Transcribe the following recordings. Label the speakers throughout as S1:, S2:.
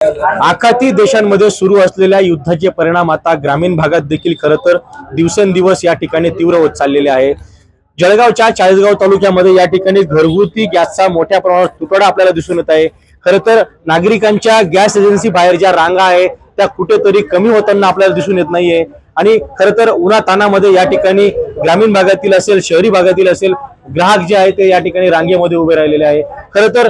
S1: आखाती देशांमध्ये सुरू असलेल्या युद्धाचे परिणाम आता ग्रामीण भागात देखील खरं तर दिवसेंदिवस या ठिकाणी तीव्र होत चाललेले आहे। जळगावच्या चाळीसगाव तालुक्यामध्ये या ठिकाणी घरगुती गॅसचा मोठ्या प्रमाणात तुटवडा आपल्याला दिसून येत आहे। खरं तर नागरिकांच्या गॅस एजन्सी बाहेर ज्या रांगा आहे त्या कुठेतरी कमी होताना आपल्याला दिसून येत नाहीये आणि खरं तर उन्हातानामध्ये या ठिकाणी ग्रामीण भागातील असेल शहरी भागातील असेल ग्राहक जे आहे ते या ठिकाणी रांगेमध्ये उभे राहिलेले आहे। खरं तर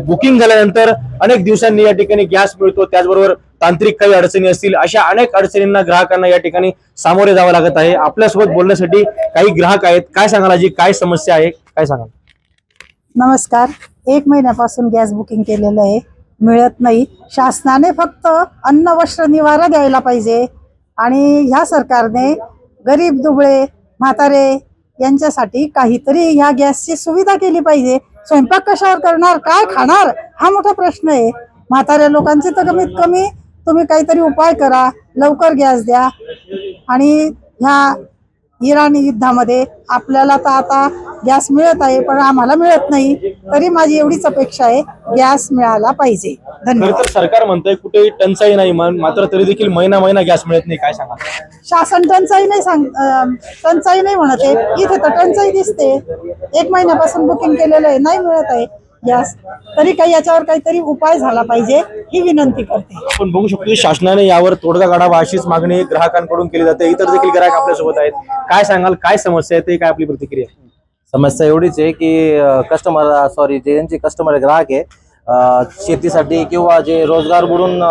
S1: बुकिंग झाल्यानंतर अनेक दिवसांनी या ठिकाणी गॅस मिळतो, त्याचबरोबर तांत्रिक काही अडचणी असतील, अशा अनेक अडचणींना ग्राहकांना या ठिकाणी सामोरे जावं लागत आहे। आपल्यासोबत बोलण्यासाठी काही ग्राहक आहेत। काय सांगाल आजी, काय समस्या आहे, काय सांगाल?
S2: नमस्कार। 1 महिन्यापासून गॅस बुकिंग केलेलं आहे, मिळत नाही। शासनाने फक्त अन्न वस्त्र निवारा द्यायला पाहिजे आणि ह्या सरकारने गरीब दुबळे म्हातारे यांच्यासाठी काहीतरी ह्या गॅसची सुविधा केली पाहिजे। स्वयंपाक कशावर करणार, काय खाणार, हा मोठा प्रश्न आहे। म्हाताऱ्या लोकांची तर कमीत कमी तुम्ही काहीतरी उपाय करा, लवकर गॅस द्या। आणि ह्या इराणी युद्धामध्ये आपल्याला तर आता गॅस मिळत आहे पण आम्हाला मिळत नाही, तरी माझी एवढीच अपेक्षा आहे, गॅस मिळाला पाहिजे। धन्यवाद।
S1: तर सरकार म्हणतंय कुठेही टंचाई नाही, मात्र तरी देखील महिना गॅस मिळत नाही, काय सांगा?
S2: शासन टंचाई नाही म्हणत आहे, इथे तर टंचाई दिसते। 1 महिन्यापासून बुकिंग केलेलं आहे, नाही मिळत आहे गॅस, तरी काही याच्यावर काहीतरी उपाय झाला पाहिजे ही विनंती करते।
S1: आपण बघू शकतो की शासनाने यावर तोडगा काढावा अशीच मागणी ग्राहकांकडून केली जाते। इतर देखील ग्राहक आपल्यासोबत आहेत, काय सांगाल, काय समस्या आहे, ते काय आपली प्रतिक्रिया?
S3: समस्या एवढीच आहे की ज्यांचे कस्टमर ग्राहक आहे शेतीसाठी किंवा जे रोजगार बुडून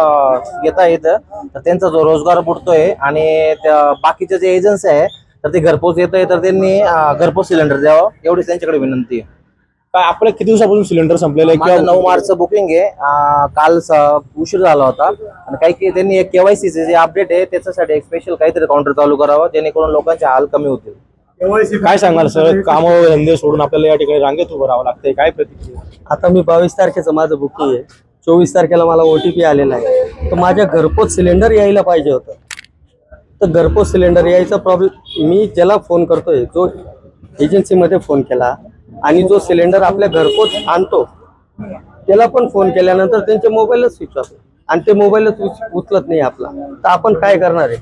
S3: येता येतं तर त्यांचा जो रोजगार बुडतोय आणि त्या बाकीचे जे एजन्सी आहे तर ते घरपोच येत आहे, तर त्यांनी घरपोच सिलेंडर द्यावं एवढीच त्यांच्याकडे विनंती आहे।
S1: काय आपलं किती दिवसापासून सिलेंडर संपलेलं आहे?
S3: माझं 9 मार्चचं बुकिंग आहे, काल उशीर झाला होता आणि काही त्यांनी एक KYC चे जे अपडेट आहे त्याच्यासाठी एक स्पेशल काहीतरी काउंटर चालू करावं जेणेकरून लोकांचे हाल कमी होतील।
S1: काय सांगाल सर, काम धंदे सोडून आपल्याला या ठिकाणी रांगेत उभं राहावं लागतंय, काय प्रतिक्रिया?
S4: आता मी 22 तारखेचं माझं बुकिंग आहे, 24 तारखेला मला OTP आलेला आहे, तर माझ्या घरपोच सिलेंडर यायला पाहिजे होतं। तर घरपोच सिलेंडर यायचा प्रॉब्लेम, मी ज्याला फोन करतोय, जो एजन्सीमध्ये फोन केला आणि जो सिलेंडर आपल्या घरपोच आणतो त्याला पण फोन केल्यानंतर त्यांचे मोबाईलच स्विच ऑफ आणि ते मोबाईलच उचलत नाही आपला, तर आपण काय करणार आहे?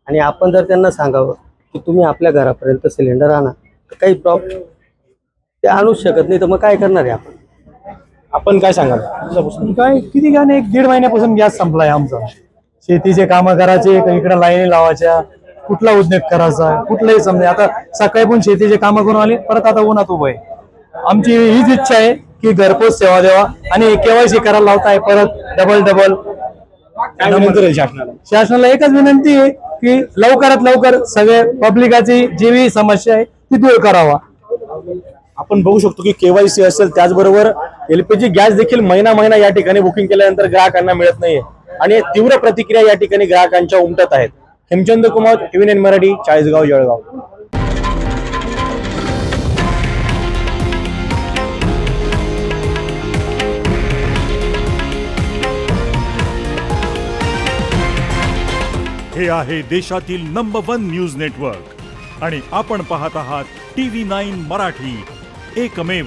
S4: आणि आपण जर त्यांना सांगावं की तुम्ही आपल्या घरापर्यंत सिलेंडर आणा, तर काही प्रॉब्लेम ते आणूच शकत नाही, तर मग काय करणार आहे
S1: आपण काय सांगाल?
S5: काय किती गाणे 1-1.5 महिन्यापासून गॅस संपलाय आमचा। शेतीचे कामं करायचे, इकडे लाईनी लावायच्या, कुठला उद्योग करायचा कुठलाही समजा। आता सकाळी पण शेतीचे कामं करून आले, परत आता उन्हात उभं आहे। आमची हीच इच्छा आहे की घरपोच सेवा द्यावा आणि KYC करायला लावताय परत डबल। शासनाला एकच विनंती आहे की लवकरात लवकर सगळे पब्लिकाची जी समस्या आहे ती दूर करावा।
S1: आपण बघू शकतो की KYC असेल, त्याचबरोबर LPG गॅस देखील महिना या ठिकाणी बुकिंग केल्यानंतर ग्राहकांना मिळत नाहीये आणि तीव्र प्रतिक्रिया या ठिकाणी ग्राहकांच्या उमटत आहेत। हेमचंद कुमार, TVN मराठी, चाळीसगाव, जळगाव।
S6: हे आहे देशातील नंबर 1 न्यूज नेटवर्क आणि आपण पाहत आहात TV9 मराठी, एकमेव।